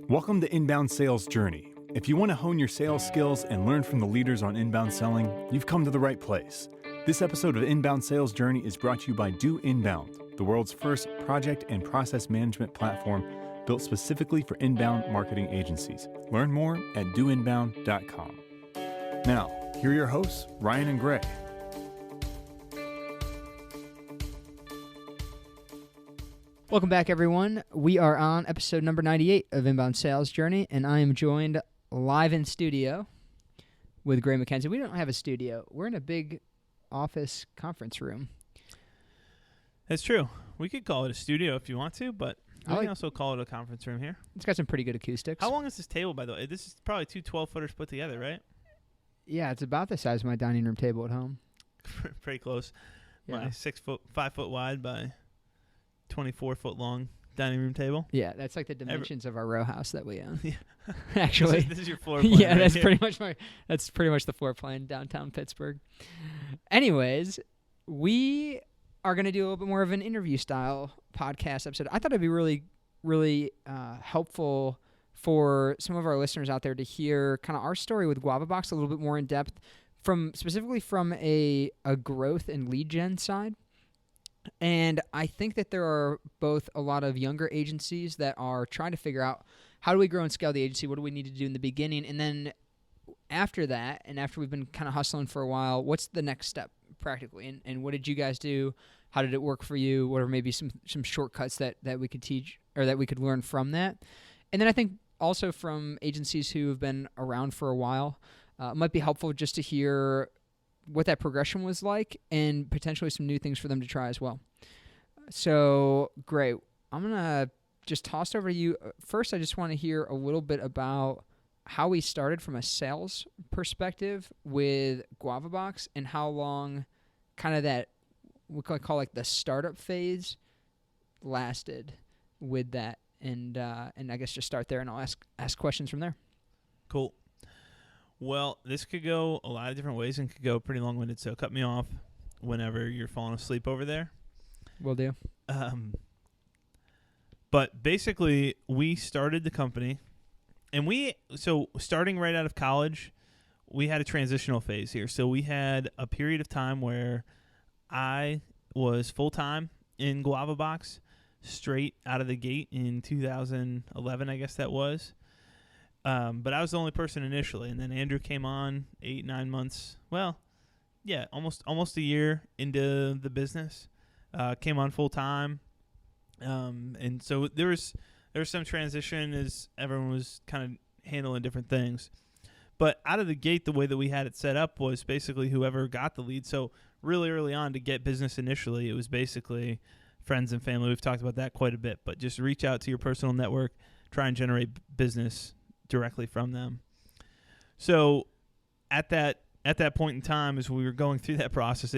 Welcome to Inbound Sales Journey. If you want to hone your sales skills and learn from the leaders on inbound selling, you've come to the right place. This episode of Inbound Sales Journey is brought to you by Do Inbound, the world's first project and process management platform built specifically for inbound marketing agencies. Learn more at doinbound.com. Now, here are your hosts, Ryan and Gray. Welcome back, everyone. We are on episode number 98 of Inbound Sales Journey, and I am joined live in studio with Gray McKenzie. We don't have a studio. We're in a big office conference room. That's true. We could call it a studio if you want to, but we can also call it a conference room here. It's got some pretty good acoustics. How long is this table, by the way? This is probably two 12-footers put together, right? Yeah, it's about the size of my dining room table at home. Pretty close. Yeah. My 5 foot wide by 24-foot long dining room table. Yeah, that's like the dimensions of our row house that we own. Yeah. Actually, this is your floor plan. Yeah, right that's here. pretty much the floor plan downtown Pittsburgh. Anyways, we are going to do a little bit more of an interview style podcast episode. I thought it'd be really helpful for some of our listeners out there to hear kind of our story with GuavaBox a little bit more in depth, specifically from a growth and lead gen side. And I think that there are both a lot of younger agencies that are trying to figure out how do we grow and scale the agency, what do we need to do in the beginning, and then after that, and after we've been kind of hustling for a while, what's the next step practically, and what did you guys do? How did it work for you? What are maybe some shortcuts that we could teach or that we could learn from that? And then I think also from agencies who have been around for a while, it might be helpful just to hear what that progression was like and potentially some new things for them to try as well. So, great. I'm going to just toss over to you. First, I just want to hear a little bit about how we started from a sales perspective with GuavaBox and how long kind of that, we could call like the startup phase lasted with that. And I guess just start there and I'll ask questions from there. Cool. Well, this could go a lot of different ways and could go pretty long-winded, so cut me off whenever you're falling asleep over there. Will do. But basically, we started the company, and starting right out of college, we had a transitional phase here. So we had a period of time where I was full-time in GuavaBox straight out of the gate in 2011, I guess that was. But I was the only person initially, and then Andrew came on 8-9 months. Well, yeah, almost a year into the business. Came on full time, and so there was some transition as everyone was kind of handling different things. But out of the gate, the way that we had it set up was basically whoever got the lead. So really early on to get business initially, it was basically friends and family. We've talked about that quite a bit, but just reach out to your personal network, try and generate business directly from them. So at that point in time, as we were going through that process,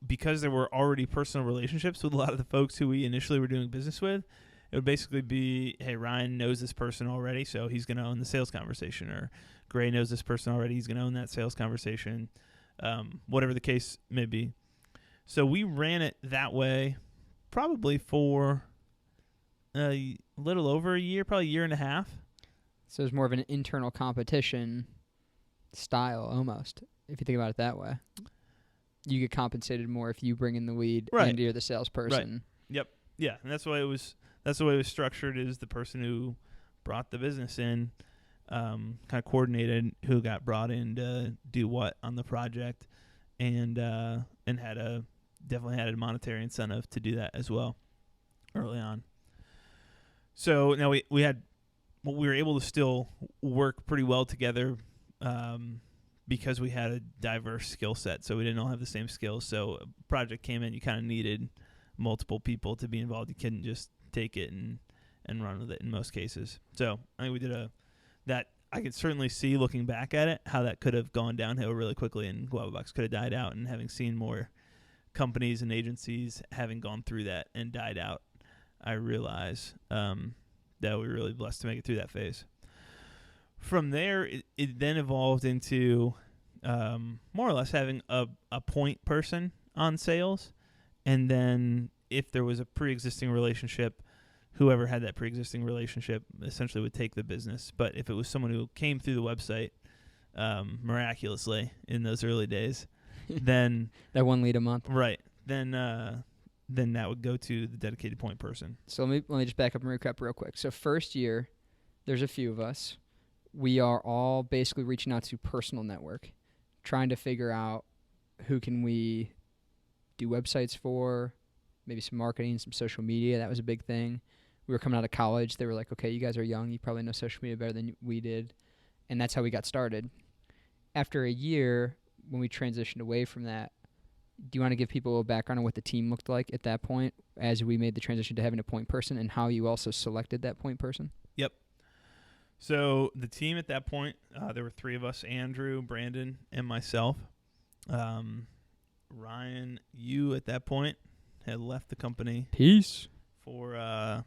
because there were already personal relationships with a lot of the folks who we initially were doing business with, it would basically be, hey, Ryan knows this person already, so he's going to own the sales conversation, or Gray knows this person already, he's going to own that sales conversation, whatever the case may be. So we ran it that way probably for a little over a year, probably a year and a half. So it's more of an internal competition style almost, if you think about it that way. You get compensated more if you bring in the lead and you're the salesperson. Right. Yep. Yeah, and that's the way it was structured, is the person who brought the business in kind of coordinated who got brought in to do what on the project, and definitely had a monetary incentive to do that as well early on. So now we were able to still work pretty well together because we had a diverse skill set. So we didn't all have the same skills. So a project came in, you kind of needed multiple people to be involved. You couldn't just take it and run with it in most cases. So I think we did that. I could certainly see, looking back at it, how that could have gone downhill really quickly and GuavaBox could have died out. And having seen more companies and agencies having gone through that and died out, I realize that we were really blessed to make it through that phase. From there, it then evolved into more or less having a point person on sales, and then if there was a pre-existing relationship, whoever had that pre-existing relationship essentially would take the business. But if it was someone who came through the website miraculously in those early days, then that 1 lead a month. right, then that would go to the dedicated point person. So let me just back up and recap real quick. So first year, there's a few of us. We are all basically reaching out to personal network, trying to figure out who can we do websites for, maybe some marketing, some social media. That was a big thing. We were coming out of college. They were like, okay, you guys are young. You probably know social media better than we did. And that's how we got started. After a year, when we transitioned away from that, do you want to give people a background on what the team looked like at that point as we made the transition to having a point person and how you also selected that point person? Yep. So the team at that point, there were 3 of us, Andrew, Brandon, and myself. Ryan, you at that point had left the company Peace. for a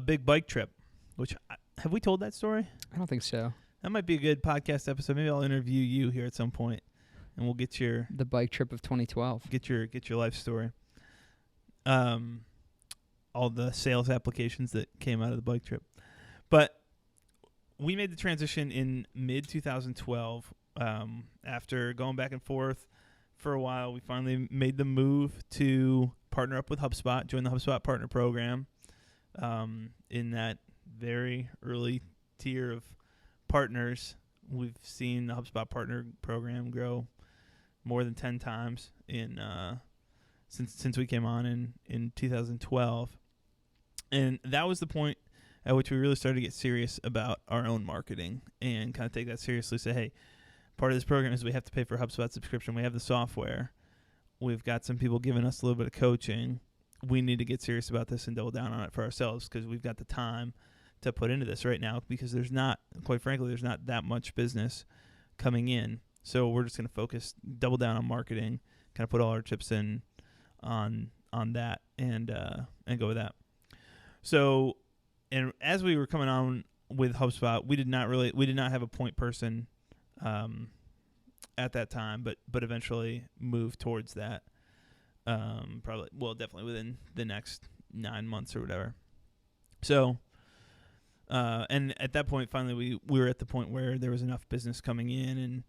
big bike trip, which have we told that story? I don't think so. That might be a good podcast episode. Maybe I'll interview you here at some point, and we'll get your The bike trip of 2012. get your life story. All the sales applications that came out of the bike trip, but we made the transition in mid 2012. After going back and forth for a while, we finally made the move to partner up with HubSpot, join the HubSpot partner program. In that very early tier of partners, we've seen the HubSpot partner program grow more than 10 times since we came on in 2012. And that was the point at which we really started to get serious about our own marketing and kind of take that seriously. Say, hey, part of this program is we have to pay for HubSpot subscription. We have the software. We've got some people giving us a little bit of coaching. We need to get serious about this and double down on it for ourselves because we've got the time to put into this right now because there's not, quite frankly, there's not that much business coming in. So we're just going to focus, double down on marketing, kind of put all our chips in on that and go with that. So, and as we were coming on with HubSpot, we did not have a point person at that time, but eventually moved towards that. Definitely within the next 9 months or whatever. So, and at that point, finally, we were at the point where there was enough business coming in, and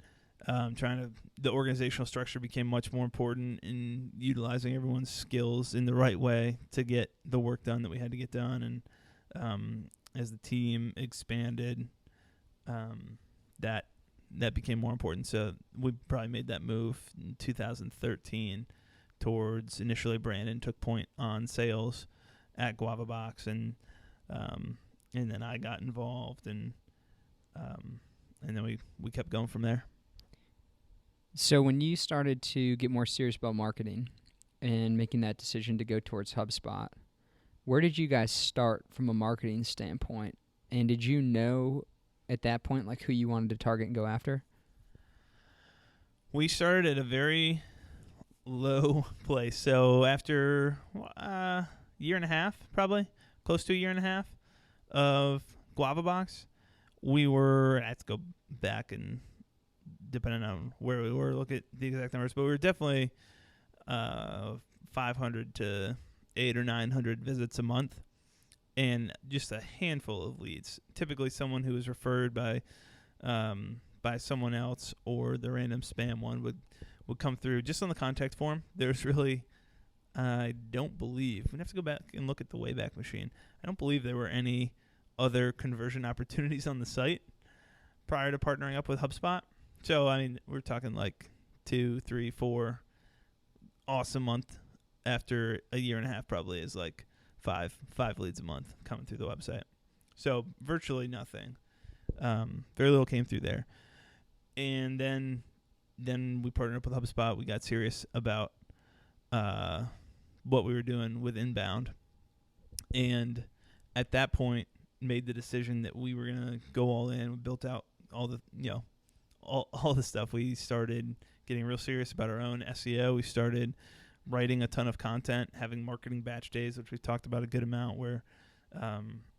the organizational structure became much more important in utilizing everyone's skills in the right way to get the work done that we had to get done. And as the team expanded, that became more important. So we probably made that move in 2013 towards, initially Brandon took point on sales at GuavaBox, and then I got involved, and then we kept going from there. So when you started to get more serious about marketing and making that decision to go towards HubSpot, where did you guys start from a marketing standpoint? And did you know at that point like who you wanted to target and go after? We started at a very low place. So after a year and a half, probably close to a year and a half of GuavaBox, we were, I have to go back and depending on where we were, look at the exact numbers, but we were definitely 500 to 800 or 900 visits a month and just a handful of leads. Typically someone who was referred by someone else, or the random spam one would come through just on the contact form. There's really, I don't believe, we'd have to go back and look at the Wayback Machine. I don't believe there were any other conversion opportunities on the site prior to partnering up with HubSpot. So, I mean, we're talking like 2, 3, 4 awesome month after a year and a half probably is like five leads a month coming through the website. So virtually nothing. Very little came through there. And then we partnered up with HubSpot. We got serious about what we were doing with inbound. And at that point made the decision that we were going to go all in. We built out all the, all the stuff. We started getting real serious about our own SEO. We started writing a ton of content, having marketing batch days, which we've talked about a good amount, where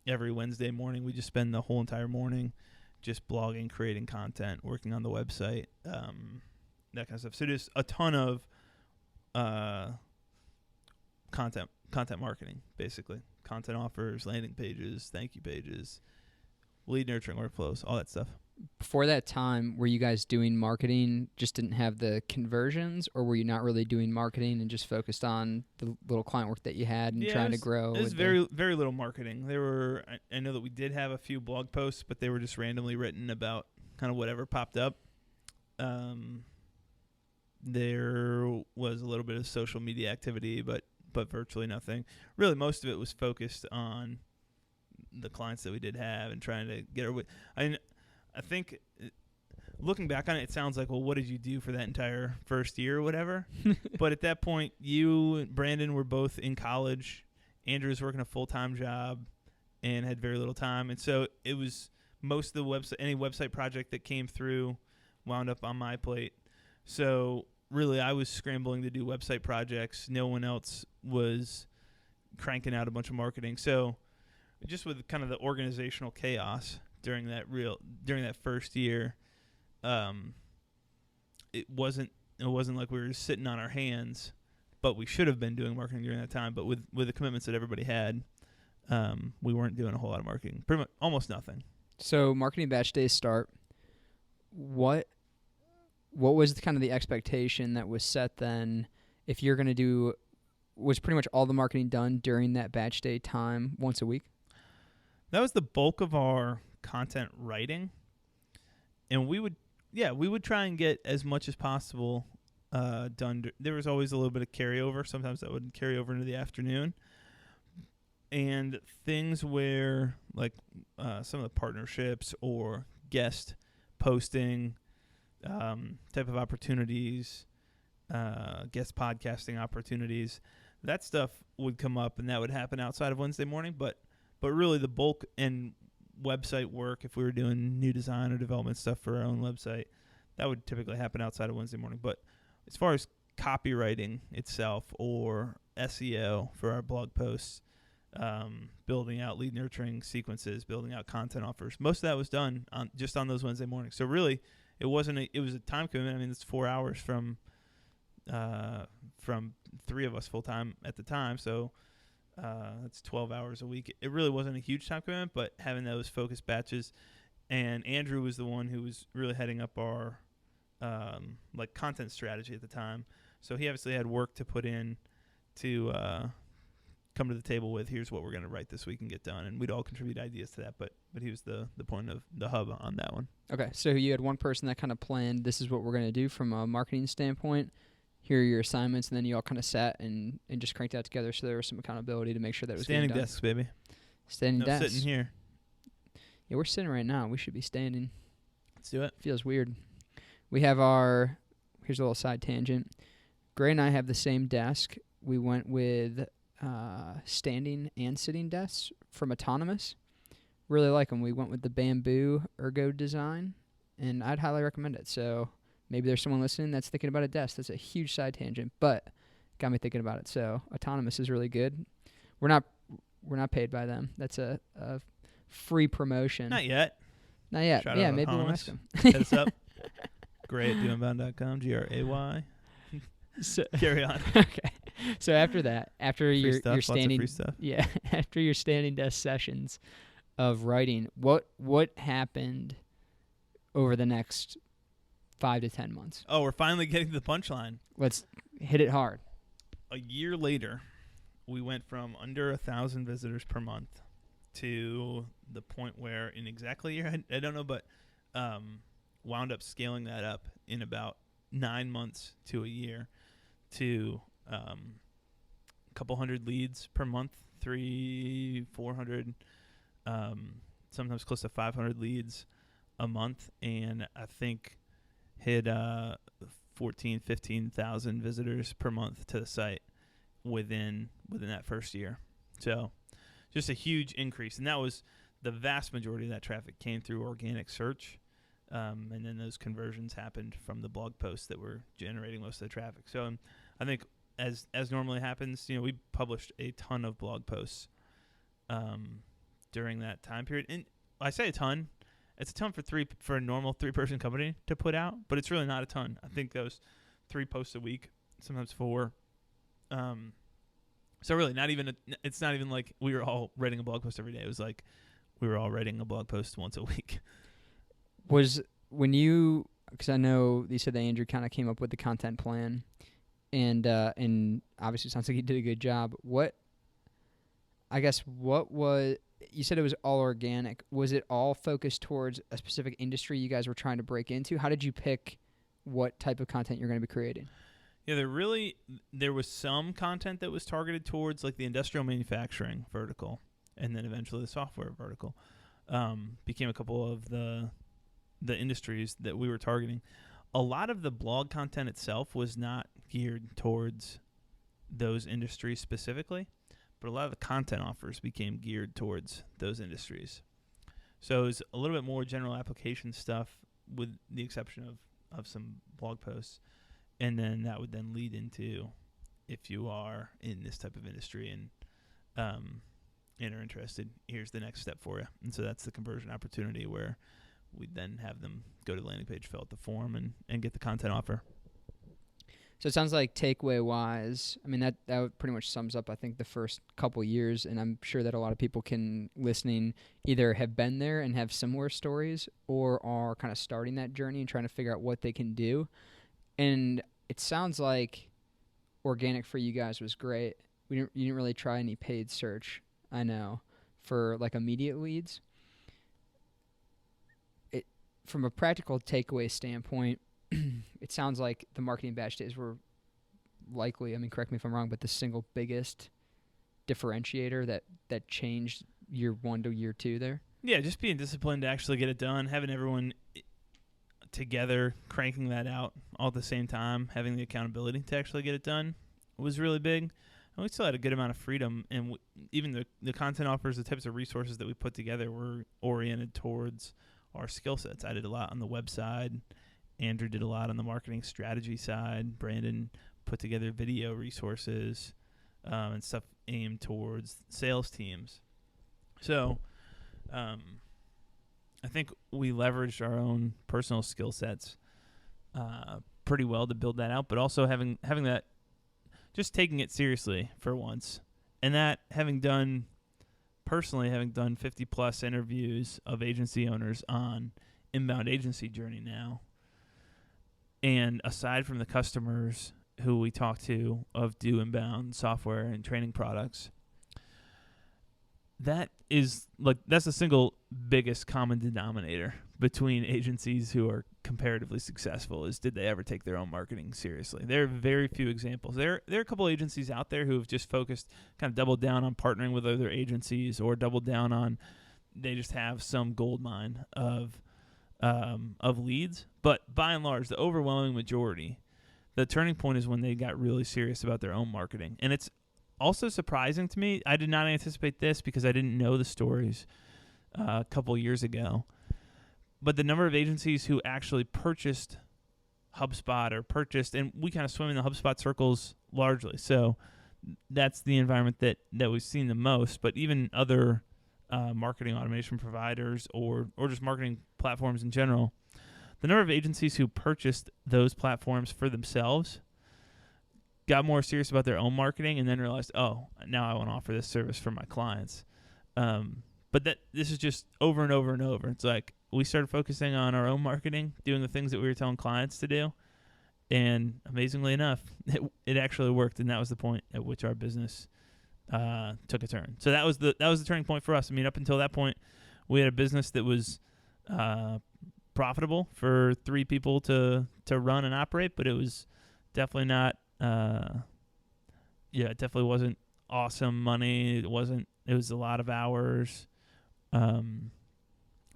every Wednesday morning we just spend the whole entire morning just blogging, creating content, working on the website, that kind of stuff. So just a ton of content marketing, basically. content offers, landing pages, thank you pages, lead nurturing workflows, all that stuff. Before that time, were you guys doing marketing, just didn't have the conversions, or were you not really doing marketing and just focused on the little client work that you had and trying to grow? It was very little marketing. There were, I know that we did have a few blog posts, but they were just randomly written about kind of whatever popped up. There was a little bit of social media activity, but virtually nothing. Really, most of it was focused on the clients that we did have and trying to get our. I think looking back on it, it sounds like, well, what did you do for that entire first year or whatever? But at that point, you and Brandon were both in college. Andrew was working a full-time job and had very little time. And so it was most of the website, any website project that came through wound up on my plate. So really, I was scrambling to do website projects. No one else was cranking out a bunch of marketing. So just with kind of the organizational chaos during that first year, it wasn't like we were sitting on our hands, but we should have been doing marketing during that time. But with the commitments that everybody had, we weren't doing a whole lot of marketing. Pretty much almost nothing. So marketing batch days start. What was kind of the expectation that was set then? If you're going to do, was pretty much all the marketing done during that batch day time once a week? That was the bulk of our content writing, and we would try and get as much as possible done. There was always a little bit of carryover. Sometimes that would carry over into the afternoon, and things where like some of the partnerships or guest posting type of opportunities, guest podcasting opportunities, that stuff would come up, and that would happen outside of Wednesday morning. But really the bulk and website work, if we were doing new design or development stuff for our own website, that would typically happen outside of Wednesday morning. But as far as copywriting itself or SEO for our blog posts, building out lead nurturing sequences, building out content offers, most of that was done just on those Wednesday mornings. So really, it was a time commitment. I mean, it's 4 hours from three of us full time at the time. So that's 12 hours a week. It really wasn't a huge time commitment, but having those focused batches, and Andrew was the one who was really heading up our like content strategy at the time. So he obviously had work to put in to come to the table with, here's what we're going to write this week and get done, and we'd all contribute ideas to that. But he was the point of the hub on that one. Okay, so you had one person that kind of planned, this is what we're going to do from a marketing standpoint. Here are your assignments, and then you all kind of sat and just cranked out together, so there was some accountability to make sure that it was standing getting done. Desks, baby. Standing no desks. Sitting here. Yeah, we're sitting right now. We should be standing. Let's do it. Feels weird. We have here's a little side tangent. Gray and I have the same desk. We went with standing and sitting desks from Autonomous. Really like them. We went with the bamboo ergo design, and I'd highly recommend it. So maybe there's someone listening that's thinking about a desk. That's a huge side tangent, but got me thinking about it. So Autonomous is really good. We're not paid by them. That's a free promotion. Not yet. Not yet. Shout yeah, out maybe we'll Autonomous. ask them. Hit us up. Gray at doinbound.com, GRAY. So, carry on. Okay. So after that, after free your stuff, standing, lots of free stuff. Yeah, after your standing desk sessions of writing, what happened over the next 5 to 10 months? Oh, we're finally getting to the punchline. Let's hit it hard. A year later, we went from under 1,000 visitors per month to the point where in exactly a year, I don't know, but wound up scaling that up in about 9 months to a year to a couple hundred leads per month, 300-400, sometimes close to 500 leads a month, and I think hit 15,000 visitors per month to the site within that first year. So just a huge increase, and that was the vast majority of that traffic came through organic search, and then those conversions happened from the blog posts that were generating most of the traffic. So I think as normally happens, we published a ton of blog posts during that time period. And I say a ton. It's a ton for a normal 3-person company to put out, but it's really not a ton. I think those 3 posts a week, sometimes 4. So really, it's not even like we were all writing a blog post every day. It was like we were all writing a blog post once a week. Was when you, because I know you said that Andrew kind of came up with the content plan, and obviously it sounds like he did a good job. What was, you said it was all organic. Was it all focused towards a specific industry you guys were trying to break into? How did you pick what type of content you're going to be creating? Yeah, there was some content that was targeted towards like the industrial manufacturing vertical, and then eventually the software vertical became a couple of the industries that we were targeting. A lot of the blog content itself was not geared towards those industries specifically, but a lot of the content offers became geared towards those industries. So it was a little bit more general application stuff with the exception of some blog posts. And then that would then lead into if you are in this type of industry and are interested, here's the next step for you. And so that's the conversion opportunity where we then have them go to the landing page, fill out the form, and get the content offer. So it sounds like takeaway-wise, I mean, that pretty much sums up, I think, the first couple years, and I'm sure that a lot of people listening either have been there and have similar stories or are kind of starting that journey and trying to figure out what they can do. And it sounds like organic for you guys was great. You didn't really try any paid search, I know, for like immediate leads. From a practical takeaway standpoint, it sounds like the marketing batch days were likely, I mean, correct me if I'm wrong, but the single biggest differentiator that changed year 1 to year 2 there? Yeah, just being disciplined to actually get it done, having everyone together, cranking that out all at the same time, having the accountability to actually get it done was really big. And we still had a good amount of freedom, and even the content offers, the types of resources that we put together were oriented towards our skill sets. I did a lot on the web side. Andrew did a lot on the marketing strategy side. Brandon put together video resources and stuff aimed towards sales teams. So I think we leveraged our own personal skill sets pretty well to build that out, but also having that, just taking it seriously for once. And that having done 50 plus interviews of agency owners on Inbound Agency Journey now, and aside from the customers who we talk to of Do Inbound software and training products, that's the single biggest common denominator between agencies who are comparatively successful is, did they ever take their own marketing seriously? There are very few examples. There are a couple agencies out there who have just focused, kind of doubled down on partnering with other agencies, or doubled down on, they just have some gold mine of leads. But by and large, the overwhelming majority, the turning point is when they got really serious about their own marketing. And it's also surprising to me. I did not anticipate this because I didn't know the stories a couple years ago. But the number of agencies who actually purchased HubSpot and we kind of swim in the HubSpot circles largely. So that's the environment that we've seen the most. But even other marketing automation providers or just marketing platforms in general, the number of agencies who purchased those platforms for themselves got more serious about their own marketing and then realized, oh, now I want to offer this service for my clients. But this is just over and over and over. It's like we started focusing on our own marketing, doing the things that we were telling clients to do, and amazingly enough, it actually worked, and that was the point at which our business took a turn. So that was the turning point for us. I mean, up until that point, we had a business that was profitable for 3 people to run and operate, but it was definitely not. It definitely wasn't awesome money. It was a lot of hours.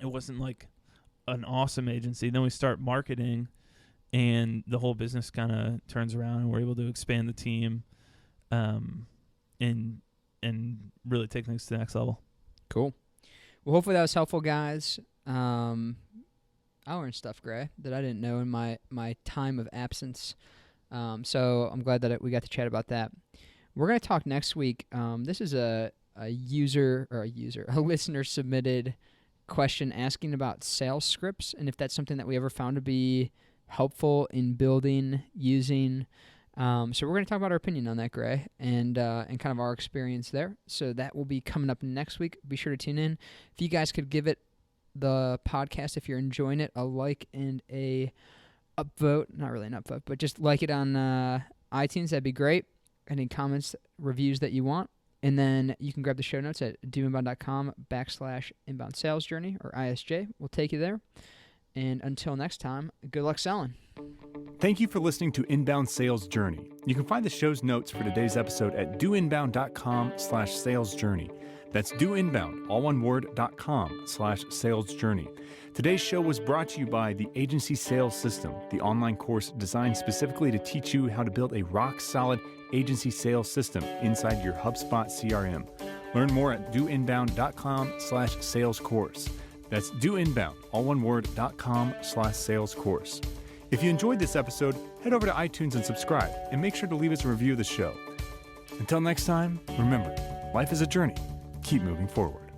It wasn't like an awesome agency. Then we start marketing, and the whole business kind of turns around, and we're able to expand the team, and really take things to the next level. Cool. Well, hopefully that was helpful, guys. I learned stuff, Gray, that I didn't know in my time of absence. So I'm glad that we got to chat about that. We're going to talk next week. This is a listener submitted question asking about sales scripts and if that's something that we ever found to be helpful in building, using. So we're going to talk about our opinion on that, Gray, and kind of our experience there. So that will be coming up next week. Be sure to tune in. If you guys could give it, the podcast, if you're enjoying it, a like and a upvote. Not really an upvote, but just like it on iTunes. That'd be great. Any comments, reviews that you want. And then you can grab the show notes at doinbound.com/inbound sales journey, or ISJ. We'll take you there. And until next time, good luck selling. Thank you for listening to Inbound Sales Journey. You can find the show's notes for today's episode at doinbound.com/sales journey. That's doinbound, all one word, .com/sales journey. Today's show was brought to you by the Agency Sales System, the online course designed specifically to teach you how to build a rock-solid agency sales system inside your HubSpot CRM. Learn more at doinbound.com/sales course. That's doinbound, all one word, .com/sales course. If you enjoyed this episode, head over to iTunes and subscribe, and make sure to leave us a review of the show. Until next time, remember, life is a journey. Keep moving forward.